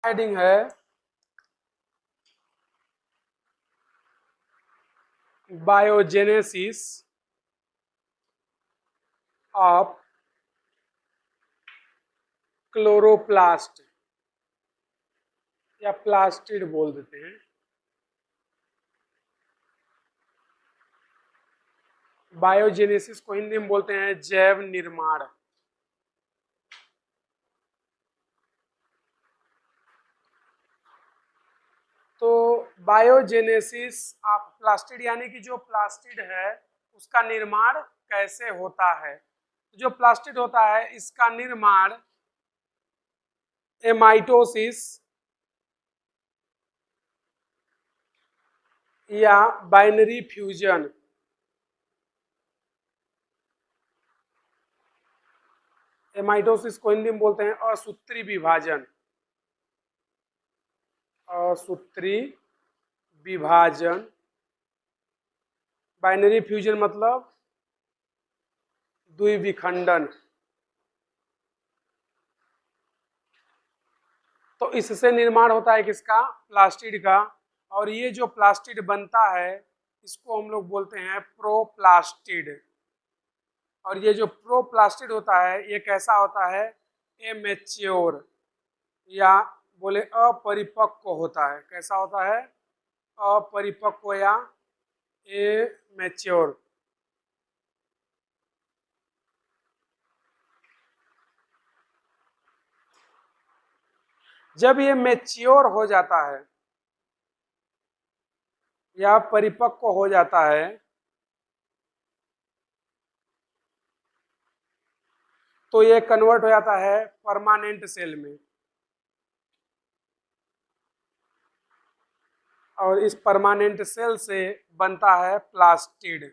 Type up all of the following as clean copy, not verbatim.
Heading है biogenesis of chloroplast या plastid बोल देते हैं। बायोजेनेसिस को हिंदी में बोलते हैं जैव निर्माण। तो बायोजेनेसिस ऑफ प्लास्टिड यानी कि जो प्लास्टिड है उसका निर्माण कैसे होता है। जो प्लास्टिड होता है इसका निर्माण एमाइटोसिस या बाइनरी फ्यूजन एमाइटोसिस को हिंदी में बोलते हैं असूत्री विभाजन। असूत्री विभाजन, बाइनरी फ्यूजन मतलब द्विविखंडन। तो इससे निर्माण होता है किसका, प्लास्टिड का। और ये जो प्लास्टिड बनता है इसको हम लोग बोलते हैं प्रोप्लास्टिड। और ये जो प्रोप्लास्टिड होता है ये कैसा होता है, एमेच्योर या बोले अपरिपक्व होता है। कैसा होता है, अपरिपक्व या एमेच्योर। जब ये मैच्योर हो जाता है या परिपक्व हो जाता है तो ये कन्वर्ट हो जाता है परमानेंट सेल में। और इस परमानेंट सेल से बनता है प्लास्टिड।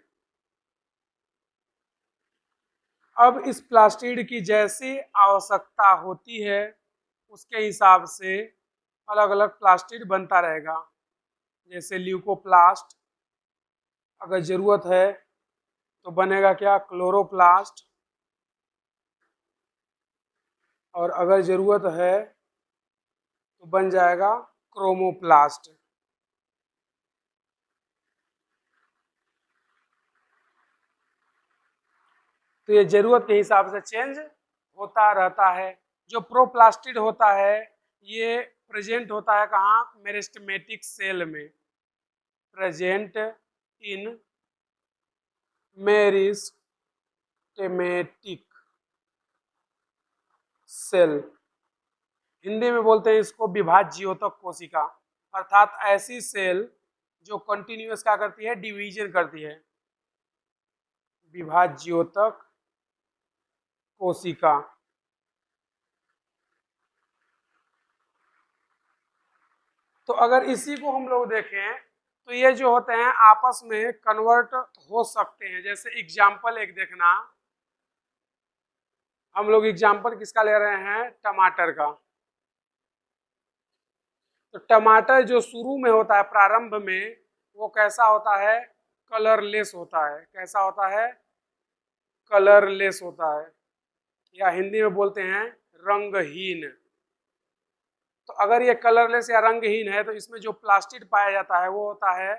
अब इस प्लास्टिड की जैसी आवश्यकता होती है उसके हिसाब से अलग अलग प्लास्टिड बनता रहेगा। जैसे ल्यूकोप्लास्ट, अगर जरूरत है तो बनेगा क्या, क्लोरोप्लास्ट। और अगर जरूरत है तो बन जाएगा क्रोमोप्लास्ट। तो ये जरूरत के हिसाब से चेंज होता रहता है। जो प्रोप्लास्टिड होता है ये प्रेजेंट होता है कहाँ, मेरिस्टेमेटिक सेल में। Present in meristematic cell. Hindi में बोलते हैं इसको विभाज्योतक कोशिका। अर्थात ऐसी सेल जो कंटिन्यूअस क्या करती है, डिवीजन करती है। विभाज्योतक कोशिका। तो अगर इसी को हम लोग देखें तो ये जो होते हैं आपस में कन्वर्ट हो सकते हैं। जैसे एग्जाम्पल एक देखना, हम लोग एग्जाम्पल किसका ले रहे हैं, टमाटर का। तो टमाटर जो शुरू में होता है, प्रारंभ में, वो कैसा होता है, कलरलेस होता है। कैसा होता है, कलरलेस होता है, या हिंदी में बोलते हैं रंगहीन। तो अगर ये कलरलेस या रंगहीन है तो इसमें जो प्लास्टिड पाया जाता है वो होता है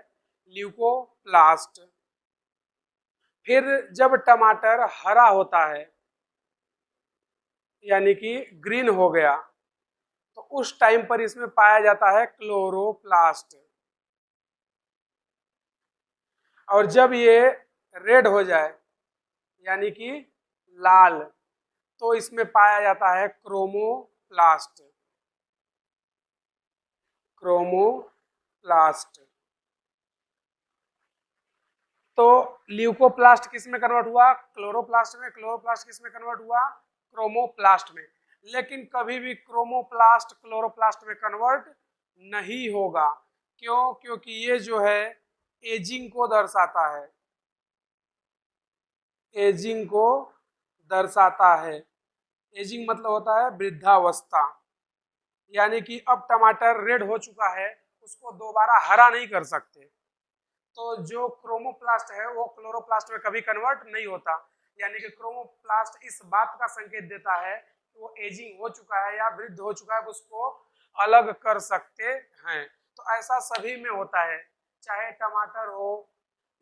ल्यूकोप्लास्ट। फिर जब टमाटर हरा होता है यानी कि ग्रीन हो गया तो उस टाइम पर इसमें पाया जाता है क्लोरोप्लास्ट। और जब ये रेड हो जाए यानी कि लाल तो इसमें पाया जाता है क्रोमोप्लास्ट। क्रोमोप्लास्ट। तो ल्यूकोप्लास्ट किस में कन्वर्ट हुआ, क्लोरोप्लास्ट में। क्लोरोप्लास्ट किस में कन्वर्ट हुआ, क्रोमोप्लास्ट में। लेकिन कभी भी क्रोमोप्लास्ट क्लोरोप्लास्ट में कन्वर्ट नहीं होगा। क्यों, क्योंकि ये जो है एजिंग को दर्शाता है। एजिंग को दर्शाता है। एजिंग मतलब होता है वृद्धावस्था। यानी कि अब टमाटर रेड हो चुका है, उसको दोबारा हरा नहीं कर सकते। तो जो क्रोमोप्लास्ट है वो क्लोरोप्लास्ट में कभी कन्वर्ट नहीं होता। यानी कि क्रोमोप्लास्ट इस बात का संकेत देता है कि वो एजिंग हो चुका है या वृद्ध हो चुका है, उसको अलग कर सकते हैं। तो ऐसा सभी में होता है, चाहे टमाटर हो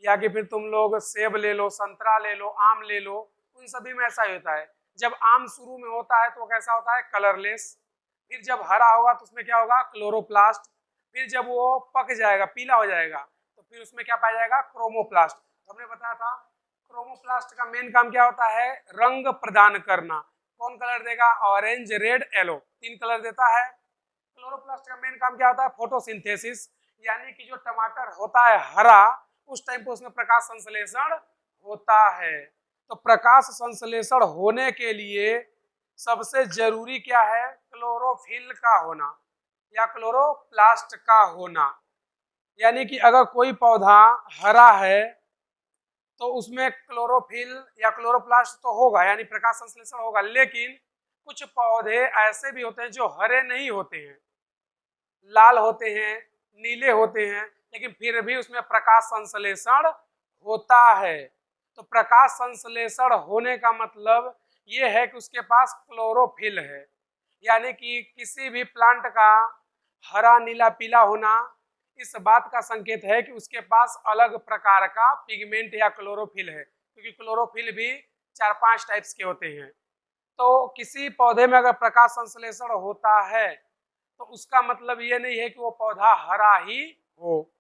या कि फिर तुम लोग सेब ले लो, संतरा ले लो, आम ले लो, उन सभी में ऐसा ही होता है। जब आम शुरू में होता है तो वो कैसा होता है, कलरलेस। फिर जब हरा होगा तो उसमें क्या होगा, क्लोरोप्लास्ट। फिर जब वो पक जाएगा, पीला हो जाएगा, तो फिर उसमें क्या पाया जाएगा, क्रोमोप्लास्ट। तो हमने बताया था क्रोमोप्लास्ट का मेन काम क्या होता है, रंग प्रदान करना। कौन कलर देगा, ऑरेंज, रेड, येलो, 3 कलर देता है। क्लोरोप्लास्ट का मेन काम क्या होता है, फोटोसिंथेसिस, यानी कि जो टमाटर होता है हरा, उस टाइम पे उसमें प्रकाश संश्लेषण होता है। तो प्रकाश संश्लेषण होने के लिए सबसे जरूरी क्या है, क्लोरोफिल का होना या क्लोरोप्लास्ट का होना। यानी कि अगर कोई पौधा हरा है तो उसमें क्लोरोफिल या क्लोरोप्लास्ट तो होगा, यानी प्रकाश संश्लेषण होगा। लेकिन कुछ पौधे ऐसे भी होते हैं जो हरे नहीं होते हैं, लाल होते हैं, नीले होते हैं, लेकिन फिर भी उसमें प्रकाश संश्लेषण होता है। तो प्रकाश संश्लेषण होने का मतलब ये है कि उसके पास क्लोरोफिल है, यानी कि किसी भी प्लांट का हरा, नीला, पीला होना इस बात का संकेत है कि उसके पास अलग प्रकार का पिगमेंट या क्लोरोफिल है, क्योंकि क्लोरोफिल भी 4-5 टाइप्स के होते हैं। तो किसी पौधे में अगर प्रकाश संश्लेषण होता है तो उसका मतलब ये नहीं है कि वो पौधा हरा ही हो।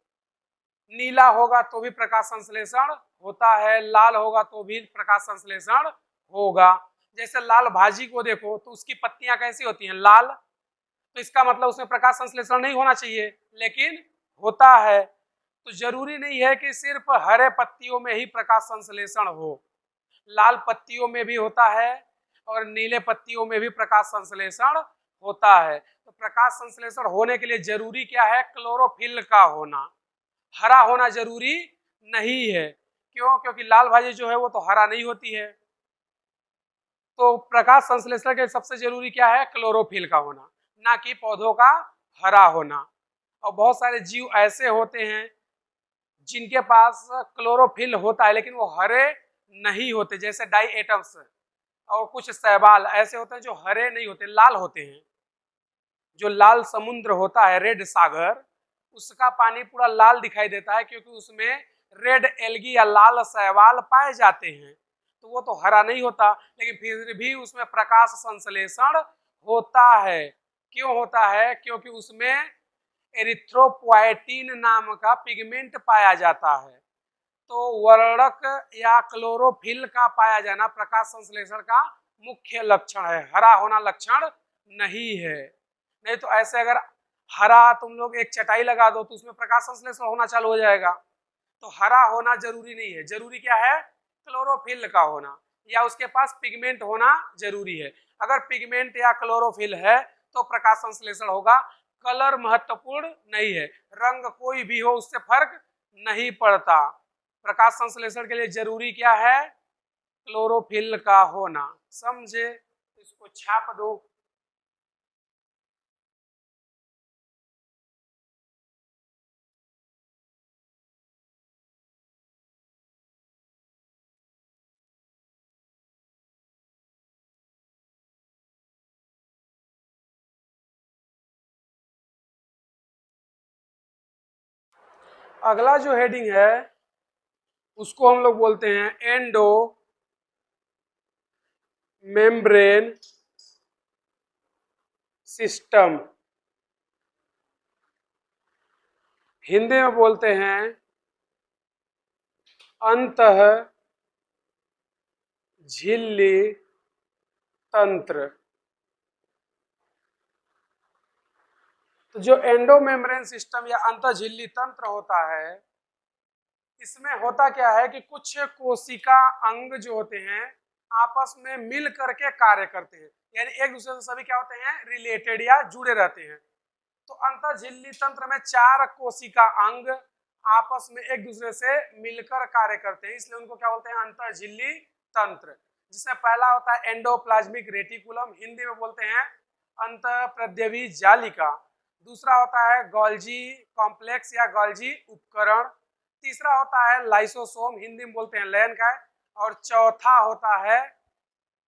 नीला होगा तो भी प्रकाश संश्लेषण होता है, लाल होगा तो भी प्रकाश संश्लेषण होगा। जैसे लाल भाजी को देखो तो उसकी पत्तियां कैसी होती हैं, लाल, तो इसका मतलब उसमें प्रकाश संश्लेषण नहीं होना चाहिए, लेकिन होता है। तो जरूरी नहीं है कि सिर्फ हरे पत्तियों में ही प्रकाश संश्लेषण हो, लाल पत्तियों में भी होता है और नीले पत्तियों में भी प्रकाश संश्लेषण होता है। तो प्रकाश संश्लेषण होने के लिए जरूरी क्या है, क्लोरोफिल का होना। हरा होना जरूरी नहीं है। क्यों, क्योंकि लाल भाजी जो है वो तो हरा नहीं होती है। तो प्रकाश संश्लेषण के सबसे जरूरी क्या है, क्लोरोफिल का होना, ना कि पौधों का हरा होना। और बहुत सारे जीव ऐसे होते हैं जिनके पास क्लोरोफिल होता है लेकिन वो हरे नहीं होते, जैसे डाई एटम्स और कुछ शैवाल ऐसे होते हैं जो हरे नहीं होते, लाल होते हैं। जो लाल समुद्र होता है, रेड सागर, उसका पानी पूरा लाल दिखाई देता है क्योंकि उसमें रेड एल्गी या लाल शैवाल पाए जाते हैं। तो वो तो हरा नहीं होता, लेकिन फिर भी उसमें प्रकाश संश्लेषण होता है। क्यों होता है, क्योंकि उसमें एरिथ्रोपोएटिन नाम का पिगमेंट पाया जाता है। तो वर्णक या क्लोरोफिल का पाया जाना प्रकाश संश्लेषण का मुख्य लक्षण है, हरा होना लक्षण नहीं है। नहीं तो ऐसे अगर हरा तुम लोग एक चटाई लगा दो तो उसमें प्रकाश संश्लेषण होना चालू हो जाएगा। तो हरा होना जरूरी नहीं है, जरूरी क्या है, क्लोरोफिल का होना या उसके पास पिगमेंट होना जरूरी है। अगर पिगमेंट या क्लोरोफिल है तो प्रकाश संश्लेषण होगा। कलर महत्वपूर्ण नहीं है, रंग कोई भी हो उससे फर्क नहीं पड़ता। प्रकाश संश्लेषण के लिए जरूरी क्या है, क्लोरोफिल का होना। समझे, इसको छाप दो। अगला जो हेडिंग है उसको हम लोग बोलते हैं एंडो मेम्ब्रेन सिस्टम, हिंदी में बोलते हैं अंतः झिल्ली तंत्र। तो जो एंडोमेम्ब्रेन सिस्टम या अंतः झिल्ली तंत्र होता है, इसमें होता क्या है कि कुछ कोशिका अंग जो होते हैं आपस में मिल करके कार्य करते हैं, यानी एक दूसरे से सभी क्या होते हैं, रिलेटेड या जुड़े रहते हैं। तो अंतः झिल्ली तंत्र में 4 कोशिका अंग आपस में एक दूसरे से मिलकर कार्य करते हैं, इसलिए उनको क्या बोलते हैं, अंतः झिल्ली तंत्र। जिसमें पहला होता है एंडोप्लाज्मिक रेटिकुलम, हिंदी में बोलते हैं अंतः प्रद्यवी जालिका। दूसरा होता है गोल्जी कॉम्प्लेक्स या गोल्जी उपकरण। तीसरा होता है लाइसोसोम, हिंदी में बोलते हैं लयन का। और चौथा होता है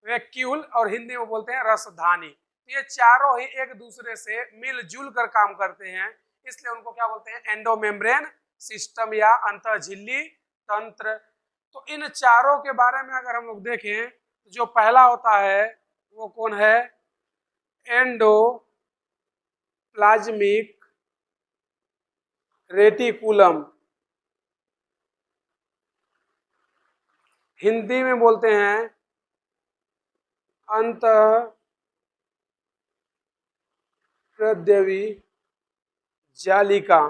वैक्यूल और हिंदी में बोलते हैं रसधानी। तो ये चारों ही एक दूसरे से मिलजुल कर काम करते हैं, इसलिए उनको क्या बोलते हैं, एंडोमेम्ब्रेन सिस्टम या अंतःझिल्ली तंत्र। तो इन चारों के बारे में अगर हम लोग देखें तो जो पहला होता है वो कौन है, एंडोप्लाज्मिक रेटिकुलम, हिंदी में बोलते हैं अंतःहृदयी जालिका।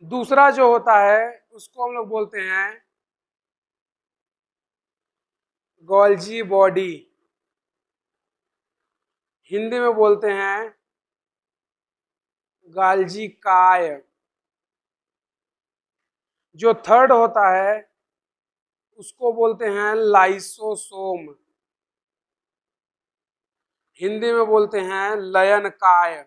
दूसरा जो होता है उसको हम लोग बोलते हैं गोल्जी बॉडी, हिंदी में बोलते हैं गाल्जी काय। जो थर्ड होता है उसको बोलते हैं लाइसोसोम, हिंदी में बोलते हैं लयन काय।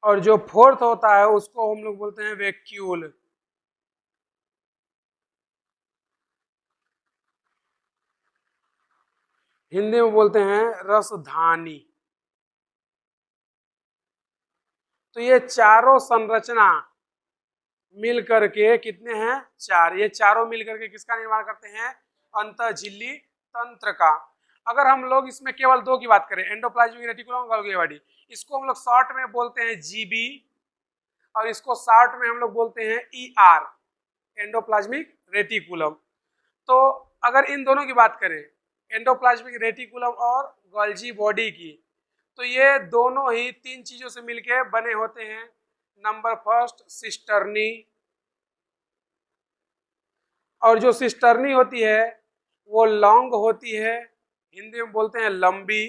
और जो फोर्थ होता है उसको हम लोग बोलते हैं वैक्यूल, हिंदी में बोलते हैं रसधानी। तो ये चारों संरचना मिल करके कितने हैं, चार, ये चारों मिल करके किसका निर्माण करते हैं, अंतःझिल्ली तंत्र का। अगर हम लोग इसमें केवल दो की बात करें, एंडोप्लाज्मिक रेटिकुलम, गोल्गी बॉडी, इसको हम लोग शॉर्ट में बोलते हैं जीबी और इसको शॉर्ट में हम लोग बोलते हैं ईआर, एंडोप्लाज्मिक रेटिकुलम। तो अगर इन दोनों की बात करें, एंडोप्लाज्मिक रेटिकुलम और गोल्जी बॉडी की, तो ये दोनों ही तीन चीजों से मिलके बने होते हैं। नंबर फर्स्ट सिस्टर्नी, और जो सिस्टर्नी होती है वो लॉन्ग होती है, हिंदी में बोलते हैं लंबी।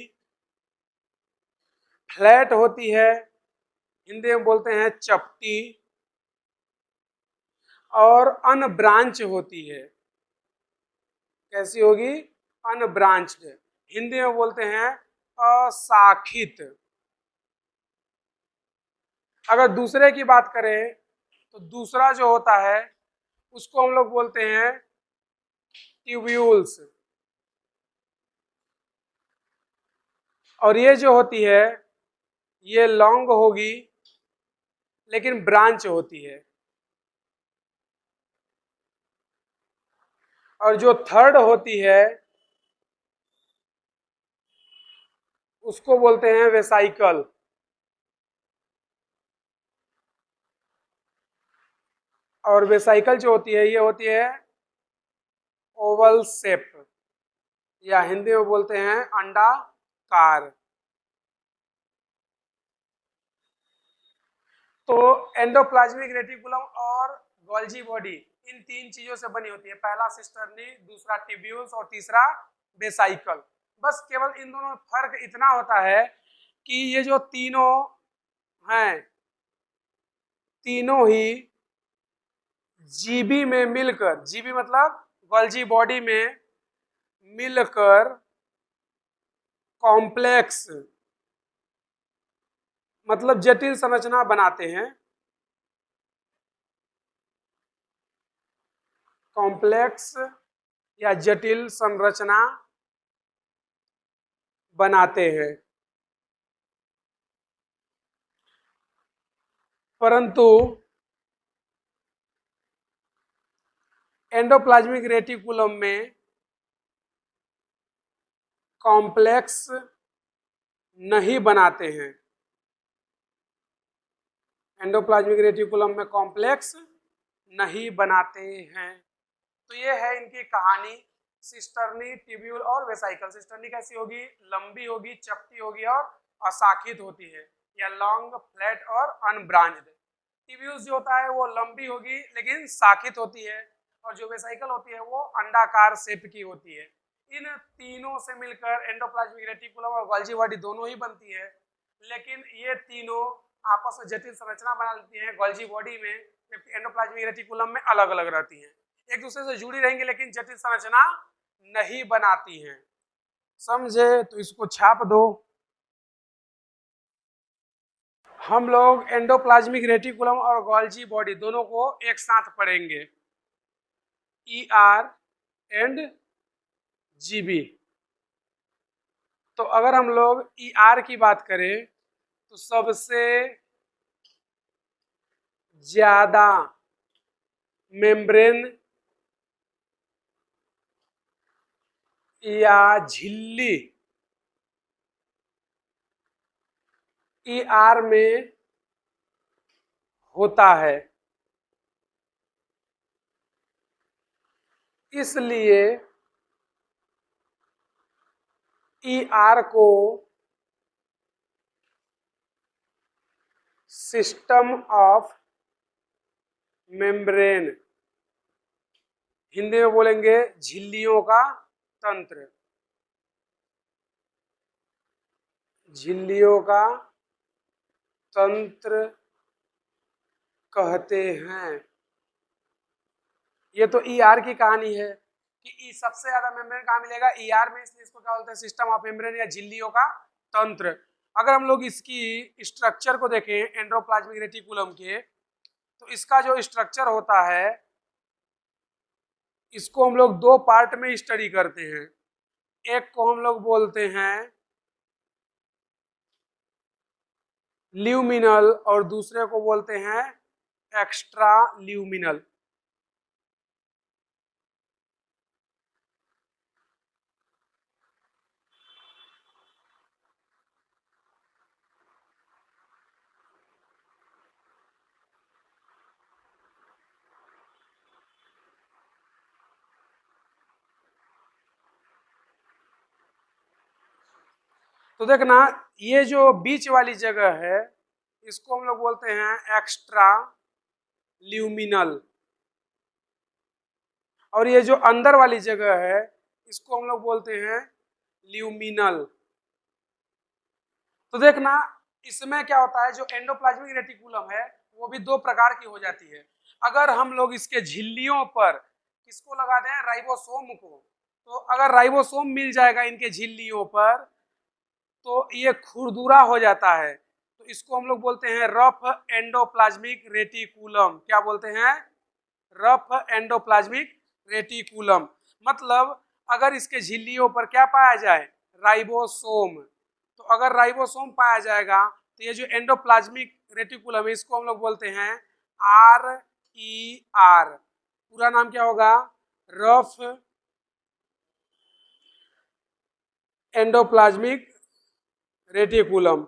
फ्लैट होती है, हिंदी में बोलते हैं चपटी। और अनब्रांच होती है, कैसी होगी, अनब्रांच्ड, हिंदी में बोलते हैं अशाखित। अगर दूसरे की बात करें तो दूसरा जो होता है उसको हम लोग बोलते हैं ट्यूब्यूल्स, और ये जो होती है ये लॉन्ग होगी लेकिन ब्रांच होती है। और जो थर्ड होती है उसको बोलते हैं वेसाइकल, और वेसाइकल जो होती है ये होती है ओवल शेप, या हिंदी में बोलते हैं अंडाकार। तो एंडोप्लाज्मिक रेटिकुलम और गोल्जी बॉडी इन तीन चीजों से बनी होती है, पहला सिस्टर्नी, दूसरा ट्यूब्यूल्स और तीसरा वेसाइकल। बस केवल इन दोनों में फर्क इतना होता है कि ये जो तीनों हैं तीनों ही जीबी में मिलकर, जीबी मतलब गोल्जी बॉडी में मिलकर कॉम्प्लेक्स मतलब जटिल संरचना बनाते हैं, कॉम्प्लेक्स या जटिल संरचना बनाते हैं। परंतु एंडोप्लाज्मिक रेटिकुलम में कॉम्प्लेक्स नहीं बनाते हैं, एंडोप्लाज्मिक रेटिकुलम में कॉम्प्लेक्स नहीं बनाते हैं। तो ये है इनकी कहानी, सिस्टर्नी, ट्यूब्यूल और वेसाइकल। सिस्टर्नी कैसी होगी, लंबी होगी, चपटी होगी और अशाखित होती है, या लॉन्ग, फ्लैट और अनब्रांच्ड। ट्यूब्यूल्स जो होता है वो लंबी होगी लेकिन शाखित होती है, और जो वेसाइकल होती है वो अंडाकार शेप की होती है। इन तीनों से मिलकर एंडोप्लाज्मिक रेटिकुलम और गोल्जी बॉडी दोनों ही बनती है, लेकिन ये तीनों आपस में जटिल संरचना बना लेती हैं गोल्जी बॉडी में, जबकि एंडोप्लाज्मिक रेटिकुलम में अलग अलग रहती हैं। एक दूसरे से जुड़ी रहेंगी लेकिन जटिल संरचना नहीं बनाती हैं। समझे, तो इसको छाप दो। हम लोग एंडोप्लाज्मिक रेटिकुलम और गोल्जी बॉडी दोनों को एक साथ पढ़ेंगे, ER एंड जीबी। तो अगर हम लोग ER की बात करें तो सबसे ज्यादा मेम्ब्रेन या झिल्ली ER में होता है, इसलिए ER को सिस्टम ऑफ मेम्ब्रेन, हिंदी में बोलेंगे झिल्लियों का तंत्र, झिल्लियों का तंत्र कहते हैं। ये तो ER की कहानी है कि सबसे ज्यादा मेम्ब्रेन कहाँ मिलेगा, ER में, इसलिए इसको क्या बोलते हैं, सिस्टम ऑफ मेम्ब्रेन या झिल्लियों का तंत्र। अगर हम लोग इसकी स्ट्रक्चर को देखें एंडोप्लाज्मिक रेटिकुलम के, तो इसका जो स्ट्रक्चर होता है इसको हम लोग दो पार्ट में स्टडी करते हैं। एक को हम लोग बोलते हैं ल्यूमिनल और दूसरे को बोलते हैं एक्स्ट्रा ल्यूमिनल। तो देखना, ये जो बीच वाली जगह है इसको हम लोग बोलते हैं एक्स्ट्रा ल्यूमिनल, और ये जो अंदर वाली जगह है इसको हम लोग बोलते हैं ल्यूमिनल। तो देखना, इसमें क्या होता है, जो एंडोप्लाज्मिक रेटिकुलम है वो भी दो प्रकार की हो जाती है। अगर हम लोग इसके झिल्लियों पर किसको लगा दें, राइबोसोम को, तो अगर राइबोसोम मिल जाएगा इनके झिल्लियों पर तो ये खुरदुरा हो जाता है, तो इसको हम लोग बोलते हैं रफ एंडोप्लाज्मिक रेटिकुलम। क्या बोलते हैं, रफ एंडोप्लाज्मिक रेटिकुलम। मतलब अगर इसके झिल्लियों पर क्या पाया जाए, राइबोसोम, तो अगर राइबोसोम पाया जाएगा तो ये जो एंडोप्लाज्मिक रेटिकुलम है इसको हम लोग बोलते हैं RER। पूरा नाम क्या होगा, रफ एंडोप्लाज्मिक रेटिकुलम।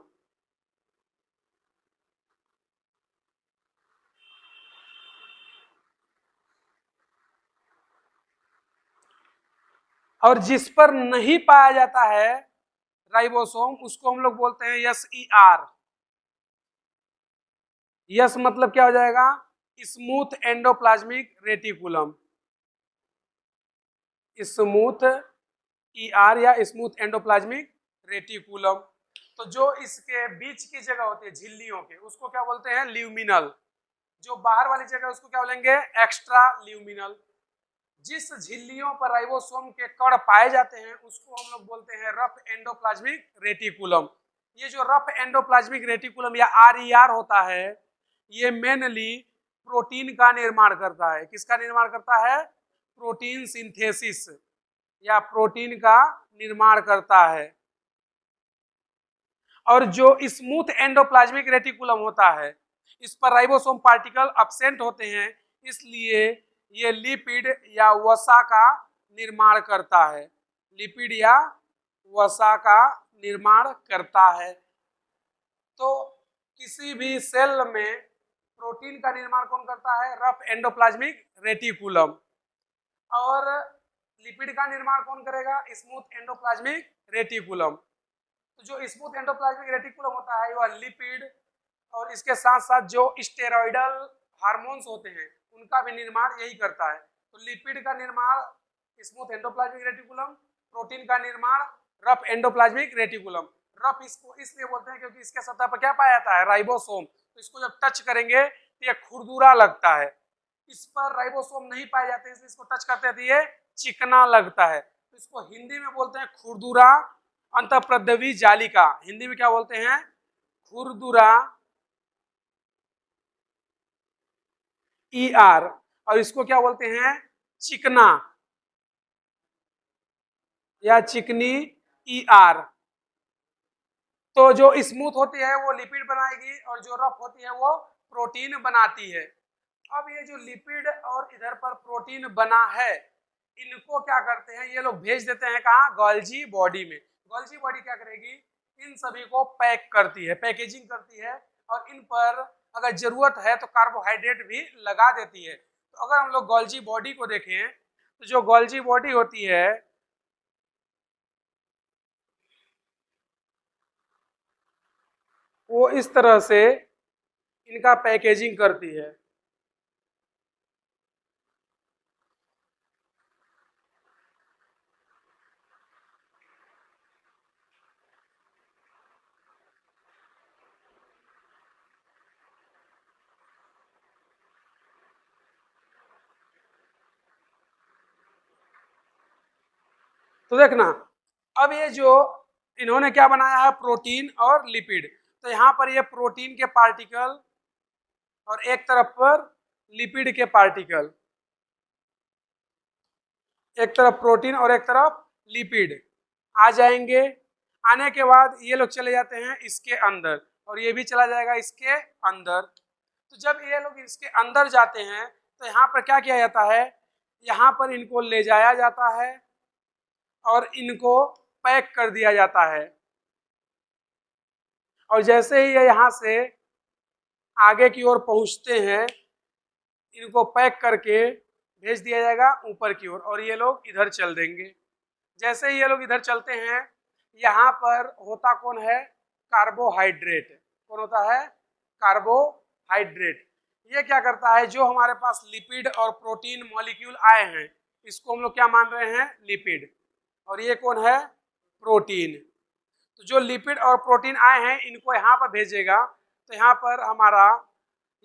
और जिस पर नहीं पाया जाता है राइबोसोम उसको हम लोग बोलते हैं SER। यस मतलब क्या हो जाएगा, smooth endoplasmic reticulum, smooth ER या स्मूथ एंडोप्लाज्मिक रेटिकुलम। तो जो इसके बीच की जगह होती है झिल्लियों के उसको क्या बोलते हैं, ल्यूमिनल। जो बाहर वाली जगह उसको क्या बोलेंगे, एक्स्ट्रा ल्यूमिनल। जिस झिल्लियों पर राइबोसोम के कण पाए जाते हैं उसको हम लोग बोलते हैं रफ एंडोप्लाज्मिक रेटिकुलम। ये जो रफ एंडोप्लाज्मिक रेटिकुलम या RER होता है ये मेनली प्रोटीन का निर्माण करता है। किसका निर्माण करता है, प्रोटीन सिंथेसिस या प्रोटीन का निर्माण करता है। और जो स्मूथ एंडोप्लाज्मिक रेटिकुलम होता है इस पर राइबोसोम पार्टिकल अब्सेंट होते हैं, इसलिए ये लिपिड या वसा का निर्माण करता है, लिपिड या वसा का निर्माण करता है। तो किसी भी सेल में प्रोटीन का निर्माण कौन करता है, रफ एंडोप्लाज्मिक रेटिकुलम। और लिपिड का निर्माण कौन करेगा, स्मूथ एंडोप्लाज्मिक रेटिकुलम। तो जो स्मूथ एंडोप्लाज्मिक रेटिकुलम होता है वह लिपिड और इसके साथ साथ जो स्टेरॉइडल हार्मोन्स होते हैं उनका भी निर्माण यही करता है। तो लिपिड का निर्माण स्मूथ एंडोप्लाज्मिक रेटिकुलम, प्रोटीन का निर्माण रफ एंडोप्लाज्मिक रेटिकुलम। रफ इसको इसलिए बोलते हैं क्योंकि इसके सतह पर क्या पाया जाता है, राइबोसोम। तो इसको जब टच करेंगे तो ये खुरदुरा लगता है। इस पर राइबोसोम नहीं पाए जाते इसलिए इसको टच करते हैं तो ये चिकना लगता है। तो इसको हिंदी में बोलते हैं खुरदुरा अंतःप्रद्रवी जालिका। हिंदी में क्या बोलते हैं, खुरदुरा ER। और इसको क्या बोलते हैं, चिकना। या चिकनी ER। तो जो स्मूथ होती है वो लिपिड बनाएगी और जो रफ होती है वो प्रोटीन बनाती है। अब ये जो लिपिड और इधर पर प्रोटीन बना है, इनको क्या करते हैं ये लोग भेज देते हैं कहाँ, गोल्जी बॉडी में। गोल्जी बॉडी क्या करेगी, इन सभी को पैक करती है, पैकेजिंग करती है, और इन पर अगर जरूरत है तो कार्बोहाइड्रेट भी लगा देती है। तो अगर हम लोग गोल्जी बॉडी को देखें तो जो गोल्जी बॉडी होती है वो इस तरह से इनका पैकेजिंग करती है। तो देखना, अब ये जो इन्होंने क्या बनाया है, प्रोटीन और लिपिड। तो यहाँ पर ये प्रोटीन के पार्टिकल और एक तरफ पर लिपिड के पार्टिकल, एक तरफ प्रोटीन और एक तरफ लिपिड आ जाएंगे। आने के बाद ये लोग चले जाते हैं इसके अंदर और ये भी चला जाएगा इसके अंदर। तो जब ये लोग इसके अंदर जाते हैं तो यहाँ पर क्या किया जाता है, यहाँ पर इनको ले जाया जाता है और इनको पैक कर दिया जाता है। और जैसे ही ये यहाँ से आगे की ओर पहुँचते हैं, इनको पैक करके भेज दिया जाएगा ऊपर की ओर और ये लोग इधर चल देंगे। जैसे ही ये लोग इधर चलते हैं, यहाँ पर होता कौन है, कार्बोहाइड्रेट। कौन होता है, कार्बोहाइड्रेट। ये क्या करता है, जो हमारे पास लिपिड और प्रोटीन मॉलिक्यूल आए हैं इसको हम लोग क्या मान रहे हैं, लिपिड, और ये कौन है, प्रोटीन। तो जो लिपिड और प्रोटीन आए हैं इनको यहाँ पर भेजेगा। तो यहाँ पर हमारा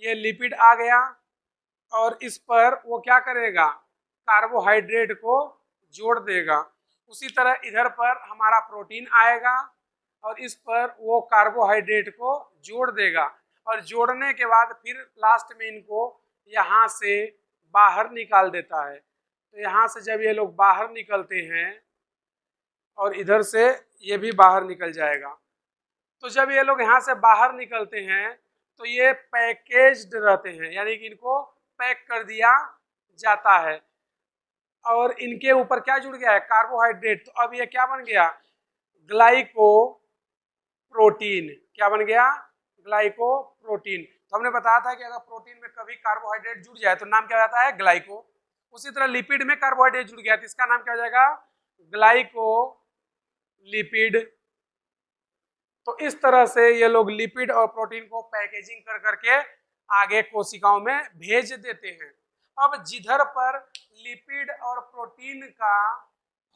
ये लिपिड आ गया और इस पर वो क्या करेगा, कार्बोहाइड्रेट को जोड़ देगा। उसी तरह इधर पर हमारा प्रोटीन आएगा और इस पर वो कार्बोहाइड्रेट को जोड़ देगा और जोड़ने के बाद फिर लास्ट में इनको यहाँ से बाहर निकाल देता है। तो यहाँ से जब ये लोग बाहर निकलते हैं और इधर से ये भी बाहर निकल जाएगा। तो जब ये लोग यहाँ से बाहर निकलते हैं तो ये पैकेज्ड रहते हैं, यानी कि इनको पैक कर दिया जाता है और इनके ऊपर क्या जुड़ गया है, कार्बोहाइड्रेट। तो अब ये क्या बन गया, ग्लाइको प्रोटीन। क्या बन गया, ग्लाइको प्रोटीन। तो हमने बताया था कि अगर प्रोटीन में कभी कार्बोहाइड्रेट जुड़ जाए तो नाम क्या हो जाता है, ग्लाइको। उसी तरह लिपिड में कार्बोहाइड्रेट जुड़ गया तो इसका नाम क्या हो जाएगा, ग्लाइको लिपिड। तो इस तरह से ये लोग लिपिड और प्रोटीन को पैकेजिंग कर करके आगे कोशिकाओं में भेज देते हैं। अब जिधर पर लिपिड और प्रोटीन का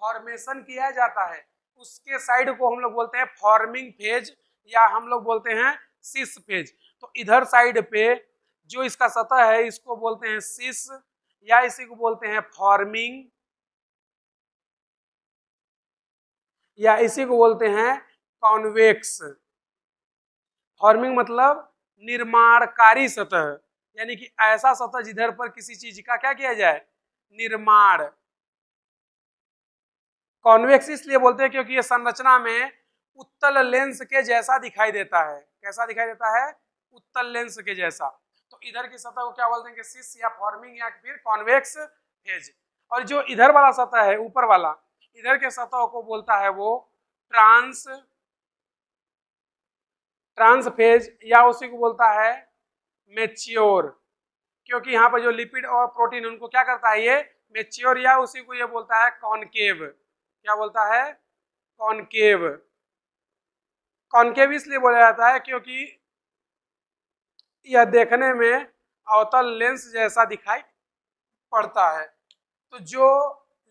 फॉर्मेशन किया जाता है उसके साइड को हम लोग बोलते हैं फॉर्मिंग फेज या हम लोग बोलते हैं सिस फेज। तो इधर साइड पे जो इसका सतह है इसको बोलते हैं सिस या इसी को बोलते हैं फॉर्मिंग या इसी को बोलते हैं कॉन्वेक्स। फॉर्मिंग मतलब निर्माणकारी सतह, यानी कि ऐसा सतह जिधर पर किसी चीज का क्या किया जाए, निर्माण। कॉन्वेक्स इसलिए बोलते हैं क्योंकि ये संरचना में उत्तल लेंस के जैसा दिखाई देता है। कैसा दिखाई देता है, उत्तल लेंस के जैसा। तो इधर की सतह को क्या बोलते हैं, सिस या फॉर्मिंग या फिर कॉन्वेक्स फेज। और जो इधर वाला सतह है ऊपर वाला, इधर के सतह को बोलता है वो ट्रांस फेज या उसी को बोलता है मैच्योर, क्योंकि यहाँ पर जो लिपिड और प्रोटीन उनको क्या करता है ये मैच्योर, या उसी को ये बोलता है कॉनकेव। क्या बोलता है, कॉनकेव। कॉनकेव इसलिए बोला जाता है क्योंकि यह देखने में अवतल लेंस जैसा दिखाई पड़ता है। तो जो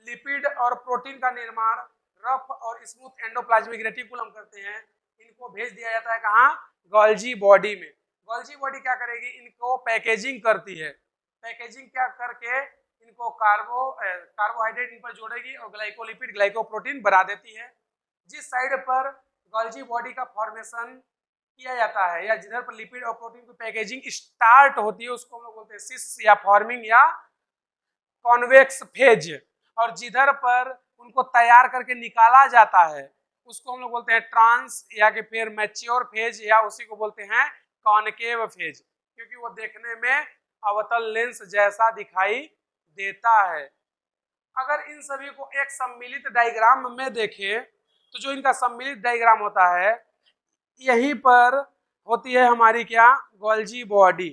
लिपिड और प्रोटीन का निर्माण रफ और स्मूथ एंडोप्लाज्मिक रेटिकुलम करते हैं, इनको भेज दिया जाता है कहाँ, गोल्जी बॉडी में। गोल्जी बॉडी क्या करेगी, इनको पैकेजिंग करती है। पैकेजिंग क्या करके इनको कार्बोहाइड्रेट इन पर जोड़ेगी और ग्लाइकोलिपिड ग्लाइकोप्रोटीन बना देती है। जिस साइड पर गोल्जी बॉडी का फॉर्मेशन किया जाता है या जिधर पर लिपिड और प्रोटीन की पैकेजिंग स्टार्ट होती है उसको हम लोग बोलते हैं सिस या फॉर्मिंग या कॉन्वेक्स फेज। और जिधर पर उनको तैयार करके निकाला जाता है, उसको हम लोग बोलते हैं ट्रांस या कि फिर मैच्योर फेज, या उसी को बोलते हैं कॉनकेव फेज, क्योंकि वो देखने में अवतल लेंस जैसा दिखाई देता है। अगर इन सभी को एक सम्मिलित डायग्राम में देखें तो जो इनका सम्मिलित डायग्राम होता है, यहीं पर होती है हमारी क्या, गोल्जी बॉडी,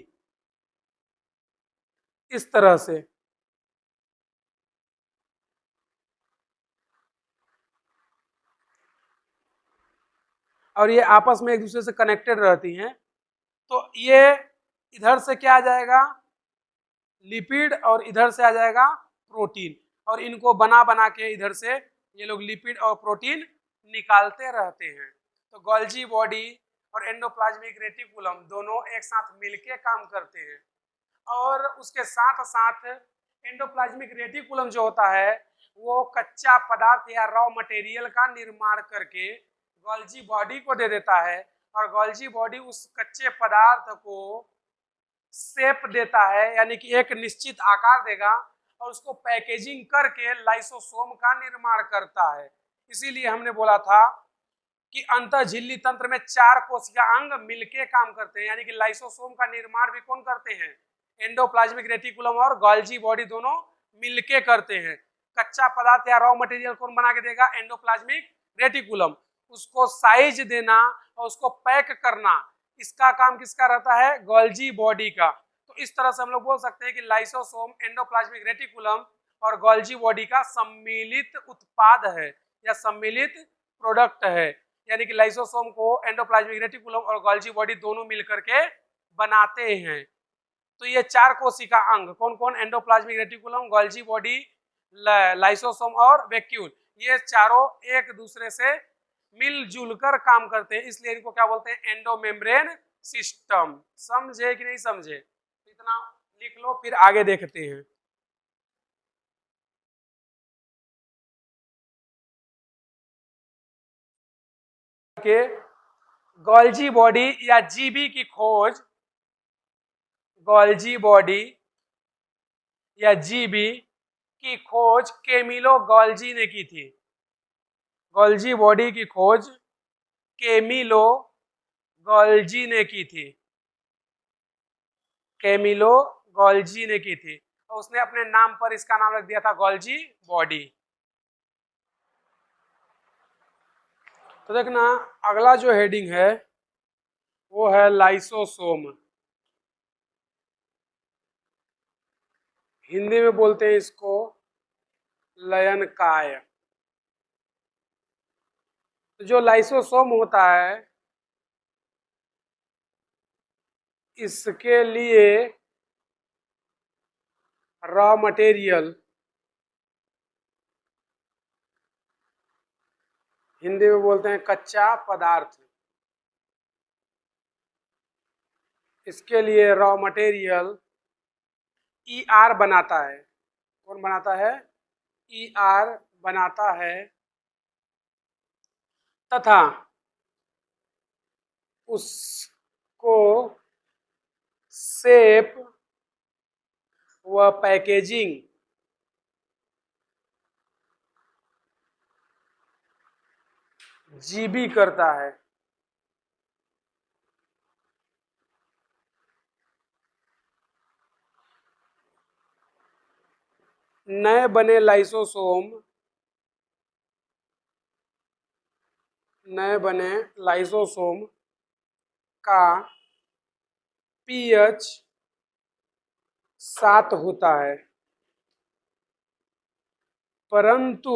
इस तरह से। और ये आपस में एक दूसरे से कनेक्टेड रहती हैं। तो ये इधर से क्या आ जाएगा, लिपिड, और इधर से आ जाएगा प्रोटीन, और इनको बना बना के इधर से ये लोग लिपिड और प्रोटीन निकालते रहते हैं। तो गोल्जी बॉडी और एंडोप्लाज्मिक रेटिकुलम दोनों एक साथ मिलके काम करते हैं, और उसके साथ साथ एंडोप्लाज्मिक रेटिकुलम जो होता है वो कच्चा पदार्थ या रॉ मटेरियल का निर्माण करके गोल्जी बॉडी को दे देता है, और गोल्जी बॉडी उस कच्चे पदार्थ को शेप देता है, यानी कि एक निश्चित आकार देगा, और उसको पैकेजिंग करके लाइसोसोम का निर्माण करता है। इसीलिए हमने बोला था कि अंतःझिल्ली तंत्र में 4 कोशिका अंग मिलके काम करते हैं, यानी कि लाइसोसोम का निर्माण भी कौन करते हैं, एंडोप्लाज्मिक रेटिकुलम और गोल्जी बॉडी दोनों मिलके करते हैं। कच्चा पदार्थ या रॉ मटेरियल कौन बना के देगा, एंडोप्लाज्मिक रेटिकुलम, उसको साइज देना और उसको पैक करना, इसका काम किसका रहता है, गोल्जी बॉडी का। तो इस तरह से हम लोग बोल सकते हैं कि लाइसोसोम एंडोप्लाज्मिक रेटिकुलम और गोल्जी बॉडी का सम्मिलित उत्पाद है या सम्मिलित प्रोडक्ट है, यानी कि लाइसोसोम को एंडोप्लाज्मिक रेटिकुलम और गोल्जी बॉडी दोनों मिलकर के बनाते हैं। तो ये 4 कोशिका अंग कौन कौन, endoplasmic reticulum, Golgi body, lysosome और वैक्यूल, ये चारों एक दूसरे से मिलजुल कर काम करते हैं, इसलिए इनको क्या बोलते हैं, एंडोमेम्ब्रेन सिस्टम। समझे कि नहीं समझे, इतना लिख लो, फिर आगे देखते हैं। के गोल्जी बॉडी या जीबी की खोज, गोल्जी बॉडी या जीबी की खोज कैमिलो गोल्जी ने की थी। गोल्जी बॉडी की खोज कैमिलो गोल्जी ने की थी, कैमिलो गोल्जी ने की थी, और उसने अपने नाम पर इसका नाम रख दिया था गोल्जी बॉडी। तो देखना अगला जो हेडिंग है वो है लाइसोसोम, हिंदी में बोलते हैं इसको लयनकाय। तो जो लाइसोसोम होता है इसके लिए रॉ मटेरियल, हिंदी में बोलते हैं कच्चा पदार्थ, इसके लिए रॉ मटेरियल ER बनाता है। कौन बनाता है, ER बनाता है, तथा उसको शेप व पैकेजिंग जीबी करता है। नए बने लाइसोसोम, नए बने लाइसोसोम का pH 7 होता है, परंतु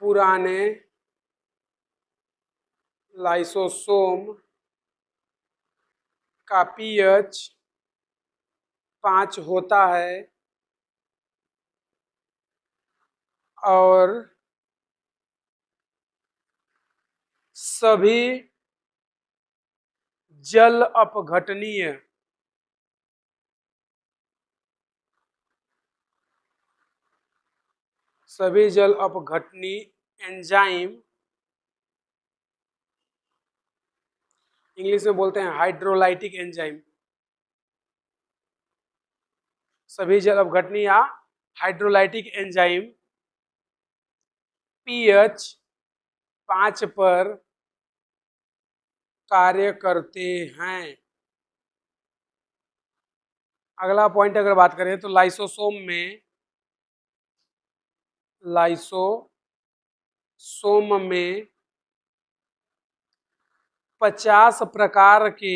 पुराने लाइसोसोम का pH 5 होता है, और सभी जल अपघटनीय सभी जल अपघटनी एंजाइम, इंग्लिश में बोलते हैं हाइड्रोलाइटिक एंजाइम, सभी जल अपघटनी या हाइड्रोलाइटिक एंजाइम पीएच 5 पर कार्य करते हैं। अगला पॉइंट अगर बात करें तो लाइसोसोम में 50 प्रकार के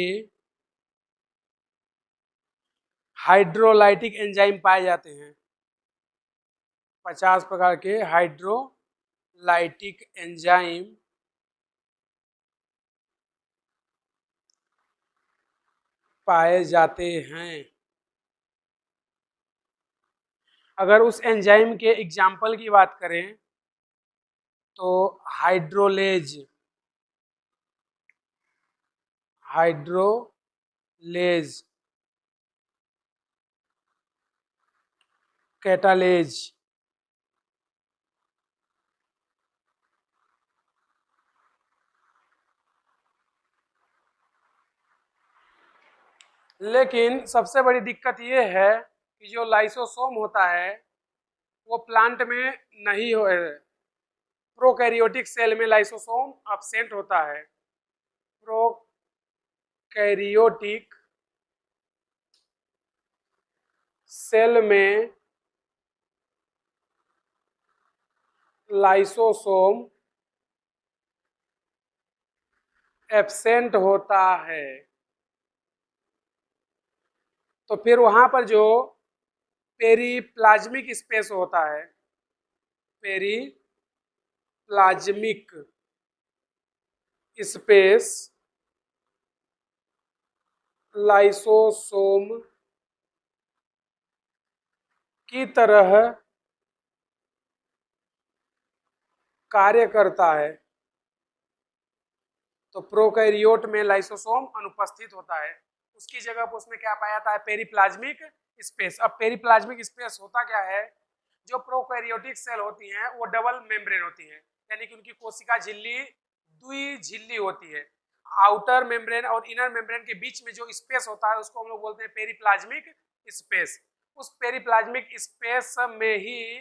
हाइड्रोलाइटिक एंजाइम पाए जाते हैं। 50 प्रकार के हाइड्रोलाइटिक एंजाइम पाए जाते हैं। अगर उस एंजाइम के एग्जाम्पल की बात करें तो हाइड्रोलेज, कैटालेज, लेकिन सबसे बड़ी दिक्कत ये है कि जो लाइसोसोम होता है वो प्लांट में नहीं हो, प्रोकैरियोटिक सेल में लाइसोसोम एब्सेंट होता है। प्रोकैरियोटिक सेल में लाइसोसोम एब्सेंट होता है। तो फिर वहां पर जो पेरीप्लाज्मिक स्पेस होता है, पेरीप्लाज्मिक स्पेस लाइसोसोम की तरह कार्य करता है। तो प्रोकैरियोट में लाइसोसोम अनुपस्थित होता है, उसकी जगह पर उसमें क्या पाया जाता है, पेरीप्लाज्मिक स्पेस। अब पेरीप्लाज्मिक स्पेस होता क्या है, जो प्रोकैरियोटिक सेल होती हैं वो डबल मेम्ब्रेन होती हैं, यानी कि उनकी कोशिका झिल्ली द्विझिल्ली होती है। आउटर मेम्ब्रेन और इनर मेम्ब्रेन के बीच में जो स्पेस होता है उसको हम लोग बोलते हैं पेरीप्लाज्मिक स्पेस। उस पेरीप्लाज्मिक स्पेस में ही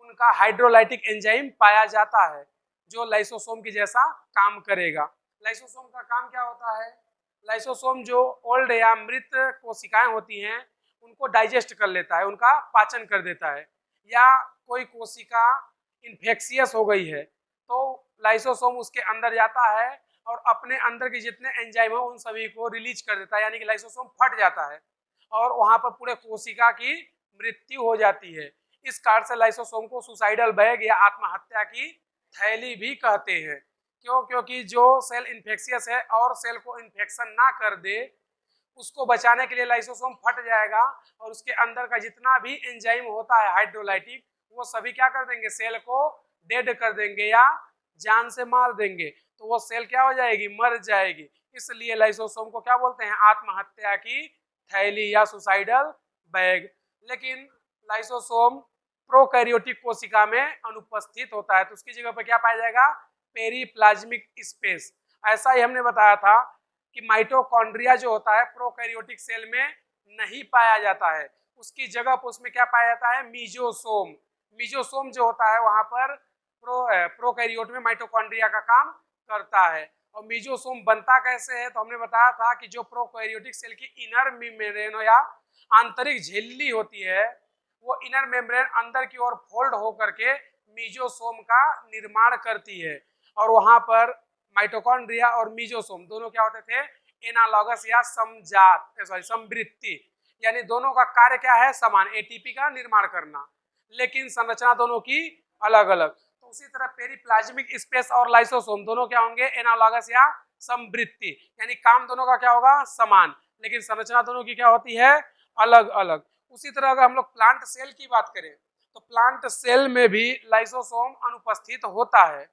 उनका हाइड्रोलाइटिक एंजाइम पाया जाता है जो लाइसोसोम की जैसा काम करेगा। लाइसोसोम का काम क्या होता है, लाइसोसोम जो ओल्ड या मृत कोशिकाएं होती हैं उनको डाइजेस्ट कर लेता है, उनका पाचन कर देता है। या कोई कोशिका इन्फेक्शियस हो गई है तो लाइसोसोम उसके अंदर जाता है और अपने अंदर के जितने एंजाइम है उन सभी को रिलीज कर देता है, यानी कि लाइसोसोम फट जाता है और वहां पर पूरे कोशिका की मृत्यु हो जाती है। इस कारण से लाइसोसोम को सुसाइडल बैग या आत्महत्या की थैली भी कहते हैं। क्यों? क्योंकि जो सेल इन्फेक्शियस है और सेल को इन्फेक्शन ना कर दे उसको बचाने के लिए लाइसोसोम फट जाएगा और उसके अंदर का जितना भी एंजाइम होता है हाइड्रोलाइटिक वो सभी क्या कर देंगे, सेल को डेड कर देंगे या जान से मार देंगे, तो वो सेल क्या हो जाएगी, मर जाएगी। इसलिए लाइसोसोम को क्या बोलते हैं, आत्महत्या की थैली या सुसाइडल बैग। लेकिन लाइसोसोम प्रोकैरियोटिक कोशिका में अनुपस्थित होता है, तो उसकी जगह पर क्या पाया जाएगा, पेरीप्लाज्मिक स्पेस। ऐसा ही हमने बताया था कि माइटोकॉन्ड्रिया जो होता है प्रोकैरियोटिक सेल में नहीं पाया जाता है, उसकी जगह पर उसमें क्या पाया जाता है, मीजोसोम। मीजोसोम जो होता है वहां पर प्रोकैरियोट में माइटोकॉन्ड्रिया का काम करता है। और मीजोसोम बनता कैसे है, तो हमने बताया था कि जो प्रोकैरियोटिक सेल की इनर मेम्ब्रेन या आंतरिक झिल्ली होती है वो इनर मेम्ब्रेन अंदर की ओर फोल्ड होकर के मीजोसोम का निर्माण करती है। और वहां पर माइटोकॉन्ड्रिया और मीजोसोम दोनों क्या होते थे, एनालॉगस या समवृत्ति, यानी दोनों का कार्य क्या है, समान, एटीपी का निर्माण करना, लेकिन संरचना दोनों की अलग अलग। तो उसी तरह पेरीप्लाज्मिक स्पेस और लाइसोसोम दोनों क्या होंगे, एनालॉगस या समवृत्ति, यानी काम दोनों का क्या होगा, समान, लेकिन संरचना दोनों की क्या होती है, अलग अलग। उसी तरह अगर हम लोग प्लांट सेल की बात करें तो प्लांट सेल में भी लाइसोसोम अनुपस्थित होता है,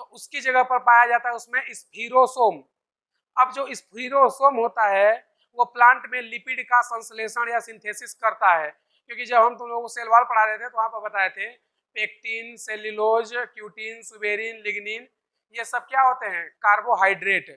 तो उसकी जगह पर पाया जाता है उसमें स्फीरोसोम। अब जो स्फीरोसोम होता है वो प्लांट में लिपिड का संश्लेषण या सिंथेसिस करता है, क्योंकि जब हम तुम लोगों को सेल वॉल पढ़ा रहे थे तो वहां पर बताए थे pectin, cellulose, cutin, suberin, lignin, ये सब क्या होते हैं, कार्बोहाइड्रेट।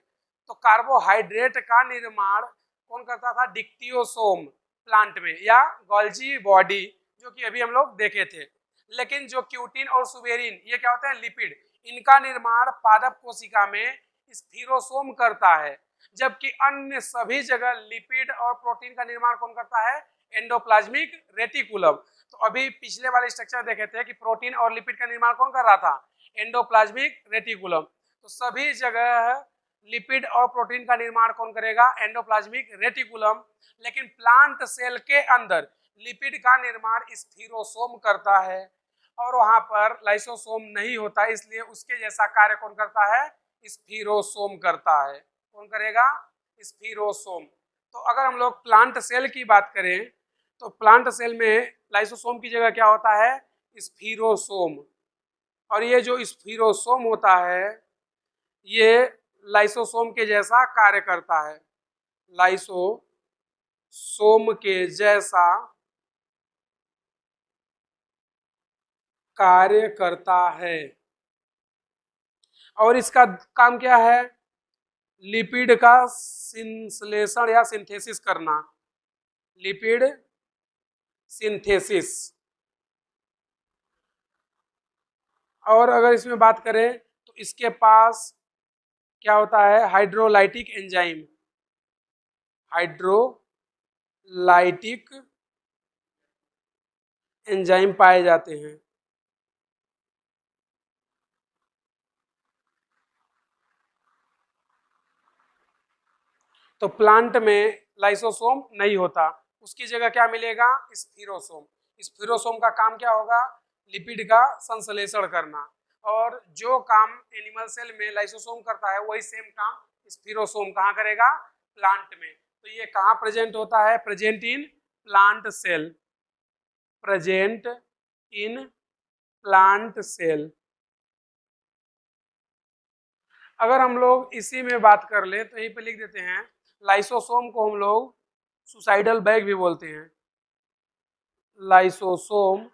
तो कार्बोहाइड्रेट का निर्माण कौन करता था, डिक्टियोसोम। प्लांट में, या गोल्जी बॉडी जो कि अभी हम लोग देखे थे। लेकिन जो क्यूटिन और सुबेरिन ये क्या होते हैं, लिपिड, इनका निर्माण पादप कोशिका में स्फीरोसोम करता है, जबकि अन्य सभी जगह लिपिड और प्रोटीन का निर्माण कौन करता है, एंडोप्लाज्मिक रेटिकुलम। तो अभी पिछले वाले स्ट्रक्चर देखे थे कि प्रोटीन और लिपिड का निर्माण कौन कर रहा था, एंडोप्लाज्मिक रेटिकुलम। तो सभी जगह लिपिड और प्रोटीन का निर्माण कौन करेगा, एंडोप्लाज्मिक रेटिकुलम। लेकिन प्लांट सेल के अंदर लिपिड का निर्माण स्फीरोसोम करता है और वहां पर लाइसोसोम नहीं होता, इसलिए उसके जैसा कार्य कौन करता है, स्फीरोसोम करता है। कौन करेगा, स्फीरोसोम। तो अगर हम लोग प्लांट सेल की बात करें तो प्लांट सेल में लाइसोसोम की जगह क्या होता है, स्फीरोसोम। और ये जो स्फीरोसोम होता है ये लाइसोसोम के जैसा कार्य करता है, लाइसोसोम के जैसा कार्य करता है। और इसका काम क्या है, लिपिड का संश्लेषण या सिंथेसिस करना, लिपिड सिंथेसिस। और अगर इसमें बात करें तो इसके पास क्या होता है, हाइड्रोलाइटिक एंजाइम, हाइड्रोलाइटिक एंजाइम पाए जाते हैं। तो प्लांट में लाइसोसोम नहीं होता, उसकी जगह क्या मिलेगा, स्फीरोसोम। स्फीरोसोम का काम क्या होगा, लिपिड का संश्लेषण करना। और जो काम एनिमल सेल में लाइसोसोम करता है वही सेम काम स्फीरोसोम कहाँ करेगा, प्लांट में। तो ये कहाँ प्रेजेंट होता है, present in plant cell, present in plant cell. अगर हम लोग इसी में बात कर ले तो यहीं पे लिख देते हैं, लाइसोसोम को हम लोग सुसाइडल बैग भी बोलते हैं। लाइसोसोम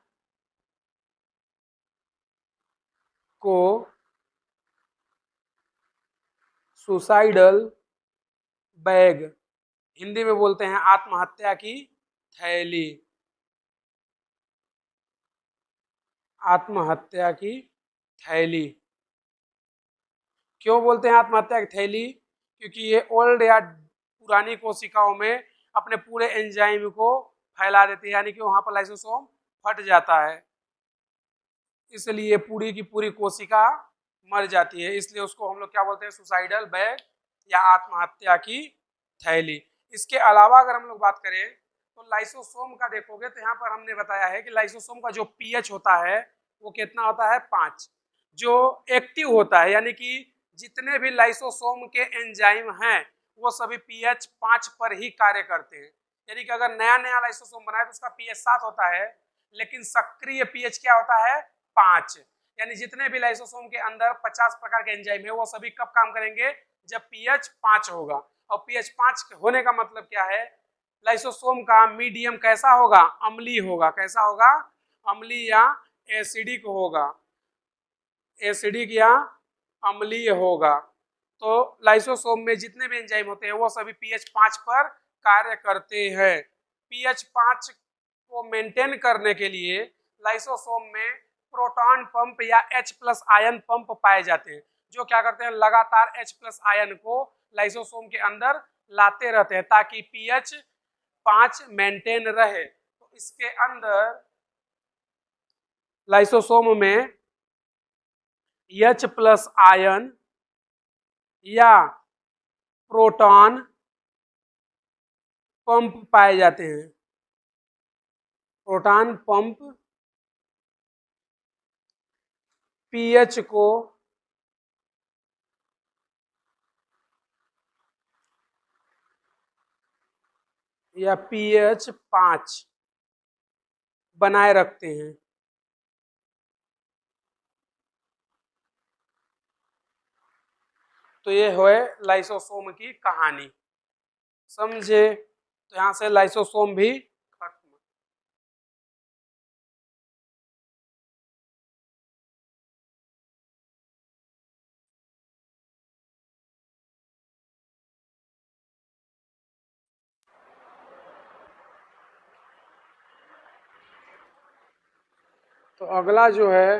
को सुसाइडल बैग, हिंदी में बोलते हैं आत्महत्या की थैली, आत्महत्या की थैली। क्यों बोलते हैं आत्महत्या की थैली, क्योंकि ये ओल्ड या पुरानी कोशिकाओं में अपने पूरे एंजाइम को फैला देती है, यानी कि वहां पर लाइसोसोम फट जाता है, इसलिए पूरी की पूरी कोशिका मर जाती है, इसलिए उसको हम लोग क्या बोलते हैं, सुसाइडल बैग या आत्महत्या की थैली। इसके अलावा अगर हम लोग बात करें तो लाइसोसोम का देखोगे तो यहाँ पर हमने बताया है कि लाइसोसोम का जो पीएच होता है वो कितना होता है, 5। जो एक्टिव होता है, यानी कि जितने भी लाइसोसोम के एंजाइम हैं वो सभी पीएच 5 पर ही कार्य करते हैं। यानी कि अगर नया नया लाइसोसोम बना है तो उसका पीएच 7 होता है, लेकिन सक्रिय पीएच क्या होता है, 5। यानी जितने भी लाइसोसोम के अंदर 50 प्रकार के एंजाइम है वो सभी कब काम करेंगे, जब पीएच 5 होगा। और पीएच 5 होने का मतलब क्या है, लाइसोसोम का मीडियम कैसा होगा, अम्लीय होगा। कैसा होगा, अम्लीय या एसिडिक होगा, एसिडिक या अम्लीय होगा। तो लाइसोसोम में जितने भी एंजाइम होते हैं वो सभी पीएच 5 पर कार्य करते हैं। पीएच 5 को मेंटेन करने के लिए लाइसोसोम में प्रोटॉन पंप या H+ आयन पंप पाए जाते हैं, जो क्या करते हैं, लगातार H+ आयन को लाइसोसोम के अंदर लाते रहते हैं ताकि पीएच 5 मेंटेन रहे। तो इसके अंदर लाइसोसोम में H+ आयन या प्रोटॉन पंप पाए जाते हैं। प्रोटॉन पंप पीएच को या पीएच 5 बनाए रखते हैं। तो ये है लाइसोसोम की कहानी, समझे। तो यहां से लाइसोसोम भी खत्म। तो अगला जो है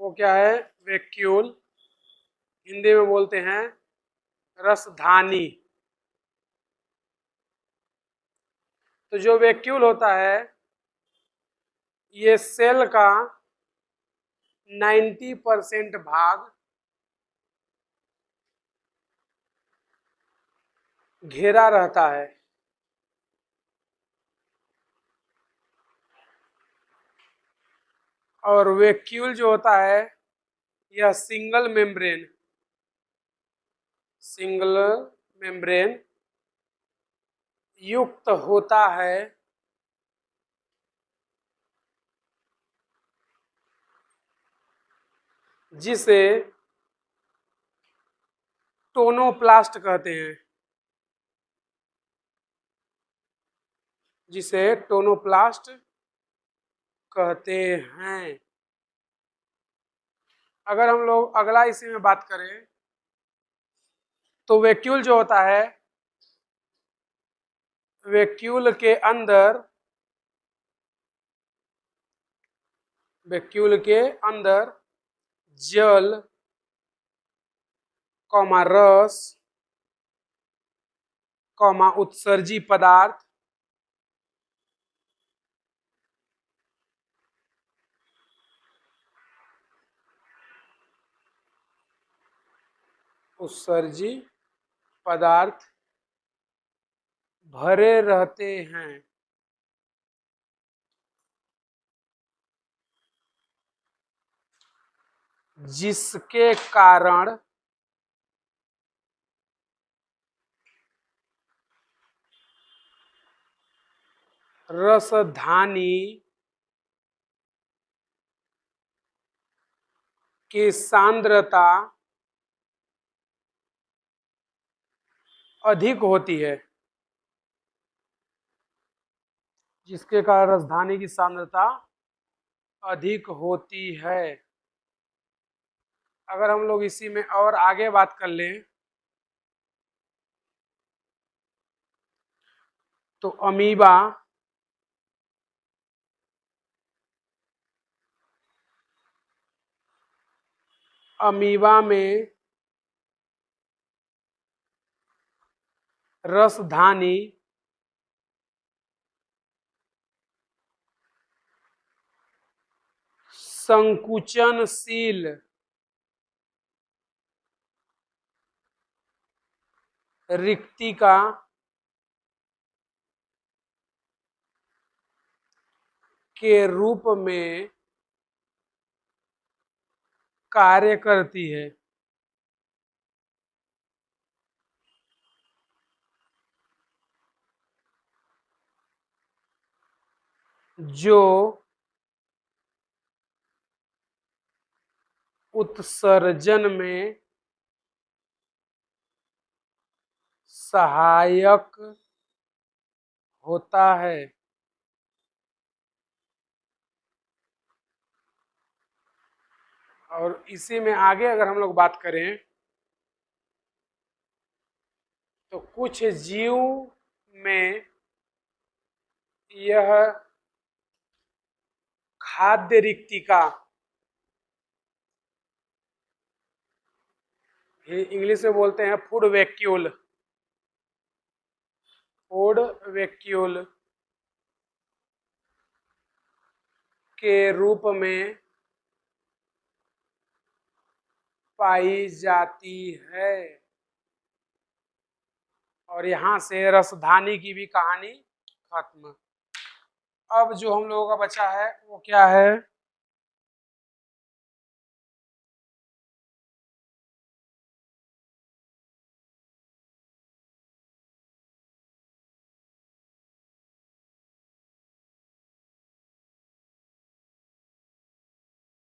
वो क्या है, वैक्यूल, हिंदी में बोलते हैं रसधानी। तो जो वैक्यूल होता है ये सेल का 90% भाग घेरा रहता है। और वैक्यूल जो होता है यह सिंगल मेम्ब्रेन युक्त होता है, जिसे टोनोप्लास्ट कहते हैं, जिसे टोनोप्लास्ट कहते हैं। अगर हम लोग अगला इसी में बात करें तो वैक्यूल जो होता है, वैक्यूल के अंदर जल, रस, उत्सर्जी पदार्थ, उत्सर्जी पदार्थ भरे रहते हैं, जिसके कारण रसधानी की सांद्रता अधिक होती है, जिसके कारण रसधानी की सांद्रता अधिक होती है। अगर हम लोग इसी में और आगे बात कर लें तो अमीबा में रसधानी संकुचनशील रिक्तिका के रूप में कार्य करती है, जो उत्सर्जन में सहायक होता है। और इसी में आगे अगर हम लोग बात करें तो कुछ जीव में यह खाद्य रिक्तिका, इंग्लिश में बोलते हैं फूड वैक्यूल के रूप में पाई जाती है। और यहाँ से रसधानी की भी कहानी खत्म। अब जो हम लोगों का बचा है वो क्या है,